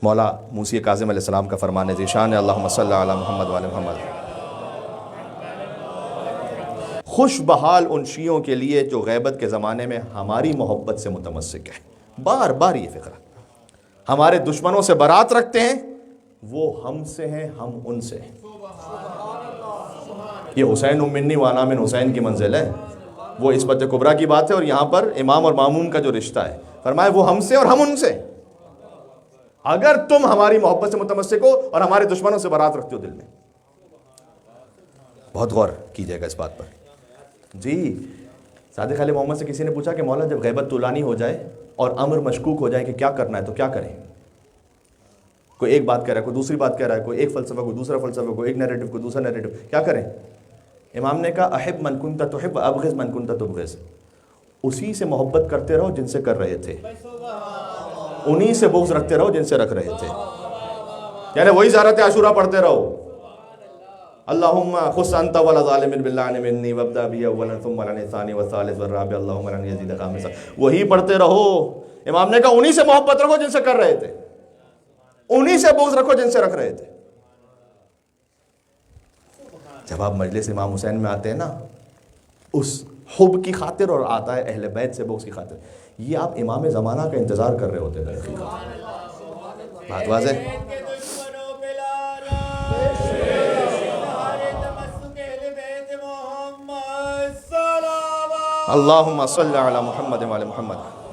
مولا موسی کاظم علیہ السلام کا فرمان ذیشان ہے اللہم صلی علی محمد وعلی محمد. خوش بحال ان شیعوں کے لیے جو غیبت کے زمانے میں ہماری محبت سے متمسک ہے. بار بار یہ فکرہ، ہمارے دشمنوں سے برات رکھتے ہیں، وہ ہم سے ہیں، ہم ان سے ہیں. یہ حسین منی وانا من حسین کی منزل ہے. وہ عصمت کبریٰ کی بات ہے، اور یہاں پر امام اور ماموم کا جو رشتہ ہے، فرمایا وہ ہم سے اور ہم ان سے. اگر تم ہماری محبت سے متمسک ہو اور ہمارے دشمنوں سے برات رکھتے ہو دل میں. بہت غور کیجئے گا اس بات پر. جی صادق علیہ محمد سے کسی نے پوچھا کہ مولا جب غیبت طولانی ہو جائے اور امر مشکوک ہو جائے کہ کیا کرنا ہے تو کیا کریں؟ کوئی ایک بات کہہ رہا ہے، کوئی دوسری بات کہہ رہا ہے، کوئی ایک فلسفہ کوئی دوسرا فلسفہ، کوئی ایک نیریٹو کوئی دوسرا نیریٹو، کیا کریں؟ امام نے کہا احب من کنت تحب ابغض من کنت تبغض. اسی سے محبت کرتے رہو جن سے کر رہے تھے، انہی سے بغض رکھتے رہو جن سے رکھ رہے تھے. یعنی وہی زیارت عاشورہ پڑھتے رہو، اللہم خص انت ولا ظالم باللعن منی وابدا بی اولا ثم لعن ثانی والثالث والرابع اللہم لعن یزید خامسا. وہی پڑھتے رہو. امام نے کہا انہی سے محبت رکھو جن سے کر رہے تھے، انہی سے بغض رکھو جن سے رکھ رہے تھے. جب آپ مجلس امام حسین میں آتے ہیں نا، اس حب کی خاطر، اور آتا ہے اہل بیت سے بغض کی خاطر، یہ آپ امام زمانہ کا انتظار کر رہے ہوتے ہیں. بات واضح. اللہم صلی علی محمد وعلی محمد.